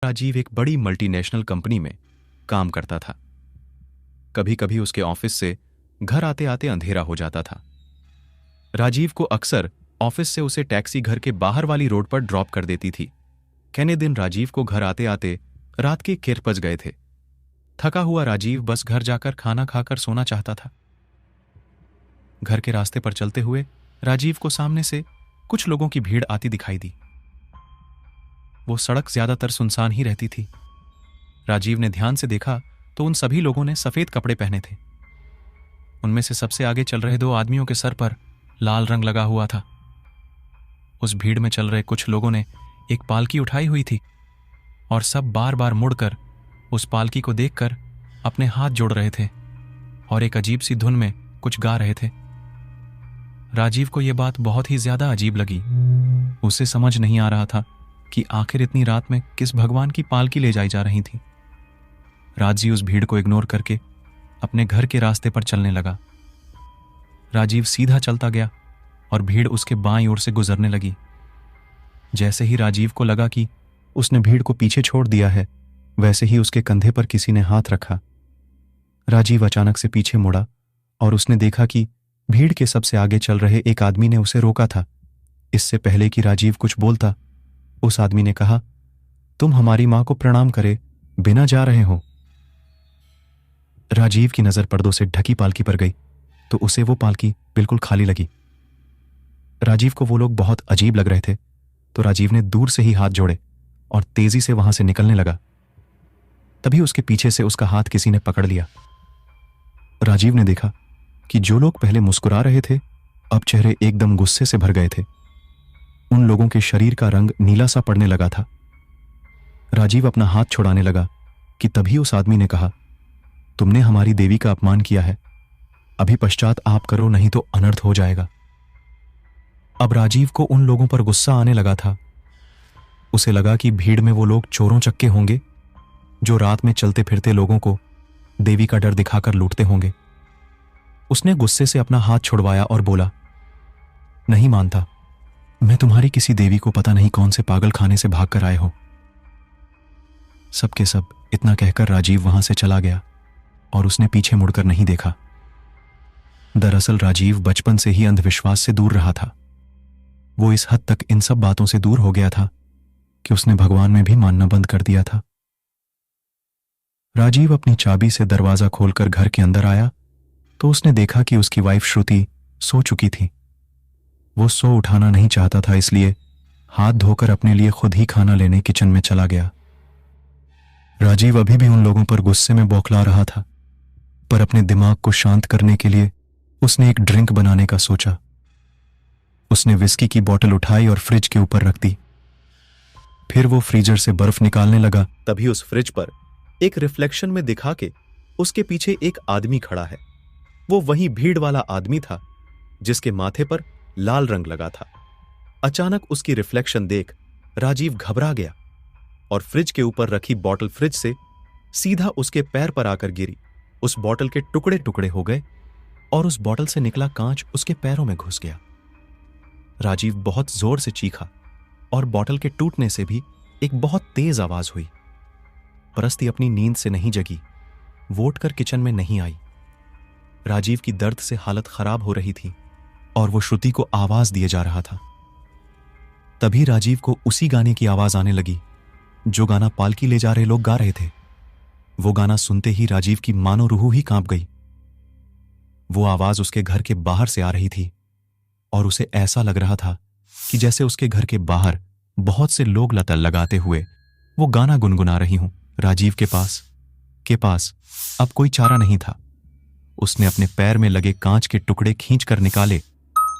राजीव एक बड़ी multinational company में काम करता था। कभी कभी उसके ऑफिस से घर आते आते अंधेरा हो जाता था। राजीव को अक्सर ऑफिस से उसे टैक्सी घर के बाहर वाली रोड पर ड्रॉप कर देती थी। कहने दिन राजीव को घर आते आते रात के 11 बज गए थे। थका हुआ राजीव बस घर जाकर खाना खाकर सोना चाहता था। घर के रास्ते पर चलते हुए राजीव को सामने से कुछ लोगों की भीड़ आती दिखाई दी। वो सड़क ज्यादातर सुनसान ही रहती थी। राजीव ने ध्यान से देखा तो उन सभी लोगों ने सफेद कपड़े पहने थे। उनमें से सबसे आगे चल रहे 2 आदमियों के सर पर लाल रंग लगा हुआ था। उस भीड़ में चल रहे कुछ लोगों ने एक पालकी उठाई हुई थी और सब बार बार मुड़कर उस पालकी को देखकर अपने हाथ जोड़ रहे थे और एक अजीब सी धुन में कुछ गा रहे थे। राजीव को यह बात बहुत ही ज्यादा अजीब लगी। उसे समझ नहीं आ रहा था कि आखिर इतनी रात में किस भगवान की पालकी ले जाई जा रही थी। राजीव उस भीड़ को इग्नोर करके अपने घर के रास्ते पर चलने लगा। राजीव सीधा चलता गया और भीड़ उसके बाईं ओर से गुजरने लगी। जैसे ही राजीव को लगा कि उसने भीड़ को पीछे छोड़ दिया है, वैसे ही उसके कंधे पर किसी ने हाथ रखा। राजीव अचानक से पीछे मुड़ा और उसने देखा कि भीड़ के सबसे आगे चल रहे एक आदमी ने उसे रोका था। इससे पहले कि राजीव कुछ बोलता, उस आदमी ने कहा, तुम हमारी मां को प्रणाम करे बिना जा रहे हो। राजीव की नजर पर्दों से ढकी पालकी पर गई तो उसे वो पालकी बिल्कुल खाली लगी। राजीव को वो लोग बहुत अजीब लग रहे थे तो राजीव ने दूर से ही हाथ जोड़े और तेजी से वहां से निकलने लगा। तभी उसके पीछे से उसका हाथ किसी ने पकड़ लिया। राजीव ने देखा कि जो लोग पहले मुस्कुरा रहे थे अब चेहरे एकदम गुस्से से भर गए थे। उन लोगों के शरीर का रंग नीला सा पड़ने लगा था। राजीव अपना हाथ छुड़ाने लगा कि तभी उस आदमी ने कहा, तुमने हमारी देवी का अपमान किया है, अभी पश्चात आप करो नहीं तो अनर्थ हो जाएगा। अब राजीव को उन लोगों पर गुस्सा आने लगा था। उसे लगा कि भीड़ में वो लोग चोरों चक्के होंगे जो रात में चलते फिरते लोगों को देवी का डर दिखाकर लूटते होंगे। उसने गुस्से से अपना हाथ छुड़वाया और बोला, नहीं मानता, मैं तुम्हारी किसी देवी को पता नहीं कौन से पागल खाने से भागकर आए हो। सबके सब इतना कहकर राजीव वहां से चला गया और उसने पीछे मुड़कर नहीं देखा। दरअसल राजीव बचपन से ही अंधविश्वास से दूर रहा था। वो इस हद तक इन सब बातों से दूर हो गया था कि उसने भगवान में भी मानना बंद कर दिया था। राजीव अपनी चाबी से दरवाजा खोलकर घर के अंदर आया तो उसने देखा कि उसकी वाइफ श्रुति सो चुकी थी। वो सो उठाना नहीं चाहता था, इसलिए हाथ धोकर अपने लिए खुद ही खाना लेने किचन में चला गया। राजीव अभी भी उन लोगों पर गुस्से में बौखला रहा था, पर अपने दिमाग को शांत करने के लिए उसने एक ड्रिंक बनाने का सोचा। उसने विस्की की बोतल उठाई और फ्रिज के ऊपर रख दी। फिर वो फ्रीजर से बर्फ निकालने लगा। तभी उस फ्रिज पर एक रिफ्लेक्शन में दिखा के उसके पीछे एक आदमी खड़ा है। वो वही भीड़ वाला आदमी था जिसके माथे पर लाल रंग लगा था। अचानक उसकी रिफ्लेक्शन देख राजीव घबरा गया और फ्रिज के ऊपर रखी बोतल फ्रिज से सीधा उसके पैर पर आकर गिरी। उस बोतल के टुकड़े टुकड़े हो गए और उस बोतल से निकला कांच उसके पैरों में घुस गया। राजीव बहुत जोर से चीखा और बोतल के टूटने से भी एक बहुत तेज आवाज हुई। परस्ती अपनी नींद से नहीं जगी, वो उठकर किचन में नहीं आई। राजीव की दर्द से हालत खराब हो रही थी और वो श्रुति को आवाज दिए जा रहा था। तभी राजीव को उसी गाने की आवाज आने लगी जो गाना पालकी ले जा रहे लोग गा रहे थे। वो गाना सुनते ही राजीव की मानो रूह ही कांप गई। वो आवाज उसके घर के बाहर से आ रही थी और उसे ऐसा लग रहा था कि जैसे उसके घर के बाहर बहुत से लोग लता लगाते हुए वो गाना गुनगुना रही हूं। राजीव के पास अब कोई चारा नहीं था। उसने अपने पैर में लगे कांच के टुकड़े खींचकर निकाले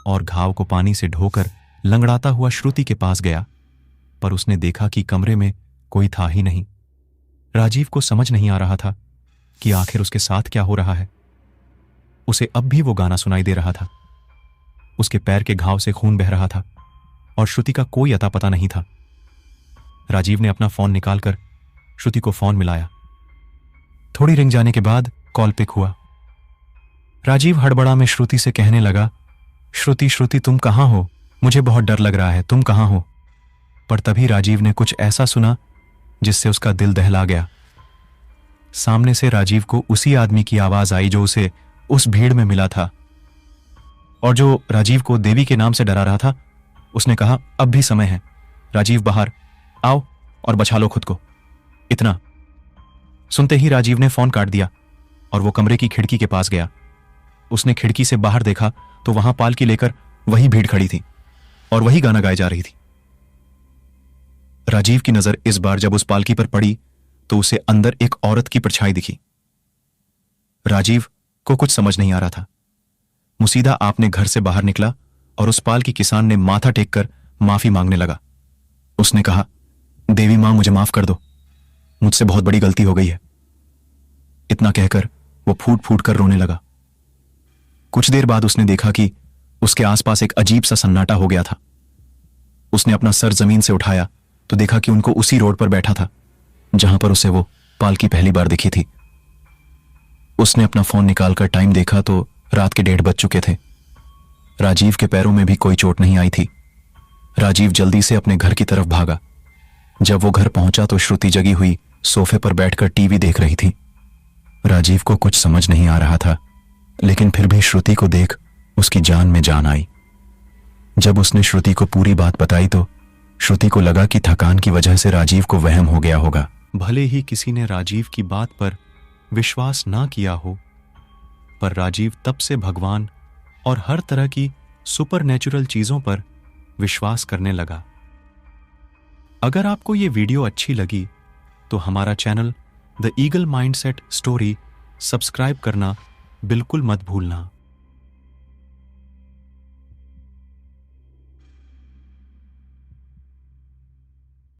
और घाव को पानी से ढोकर लंगड़ाता हुआ श्रुति के पास गया, पर उसने देखा कि कमरे में कोई था ही नहीं। राजीव को समझ नहीं आ रहा था कि आखिर उसके साथ क्या हो रहा है। उसे अब भी वो गाना सुनाई दे रहा था। उसके पैर के घाव से खून बह रहा था और श्रुति का कोई अता पता नहीं था। राजीव ने अपना फोन निकालकर श्रुति को फोन मिलाया। थोड़ी रिंग जाने के बाद कॉल पिक हुआ। राजीव हड़बड़ा में श्रुति से कहने लगा, श्रुति तुम कहां हो? मुझे बहुत डर लग रहा है, तुम कहां हो? पर तभी राजीव ने कुछ ऐसा सुना जिससे उसका दिल दहला गया। सामने से राजीव को उसी आदमी की आवाज आई जो उसे उस भीड़ में मिला था और जो राजीव को देवी के नाम से डरा रहा था। उसने कहा, अब भी समय है राजीव, बाहर आओ और बचा लो खुद को। इतना सुनते ही राजीव ने फोन काट दिया और वो कमरे की खिड़की के पास गया। उसने खिड़की से बाहर देखा तो वहां पालकी लेकर वही भीड़ खड़ी थी और वही गाना गाई जा रही थी। राजीव की नजर इस बार जब उस पालकी पर पड़ी तो उसे अंदर एक औरत की परछाई दिखी। राजीव को कुछ समझ नहीं आ रहा था। मुसीदा आपने घर से बाहर निकला और उस पालकी किसान ने माथा टेककर माफी मांगने लगा। उसने कहा, देवी मां मुझे माफ कर दो, मुझसे बहुत बड़ी गलती हो गई है। इतना कहकर वो फूट फूट कर रोने लगा। कुछ देर बाद उसने देखा कि उसके आसपास एक अजीब सा सन्नाटा हो गया था। उसने अपना सर जमीन से उठाया तो देखा कि उनको उसी रोड पर बैठा था जहां पर उसे वो पालकी पहली बार दिखी थी। उसने अपना फोन निकालकर टाइम देखा तो रात के 1:30 बज चुके थे। राजीव के पैरों में भी कोई चोट नहीं आई थी। राजीव जल्दी से अपने घर की तरफ भागा। जब वो घर पहुंचा तो श्रुति जगी हुई सोफे पर बैठकर टीवी देख रही थी। राजीव को कुछ समझ नहीं आ रहा था, लेकिन फिर भी श्रुति को देख उसकी जान में जान आई। जब उसने श्रुति को पूरी बात बताई तो श्रुति को लगा कि थकान की वजह से राजीव को वहम हो गया होगा। भले ही किसी ने राजीव की बात पर विश्वास ना किया हो, पर राजीव तब से भगवान और हर तरह की सुपरनेचुरल चीजों पर विश्वास करने लगा। अगर आपको ये वीडियो अच्छी लगी तो हमारा channel the eagle mindset story subscribe करना बिल्कुल मत भूलना।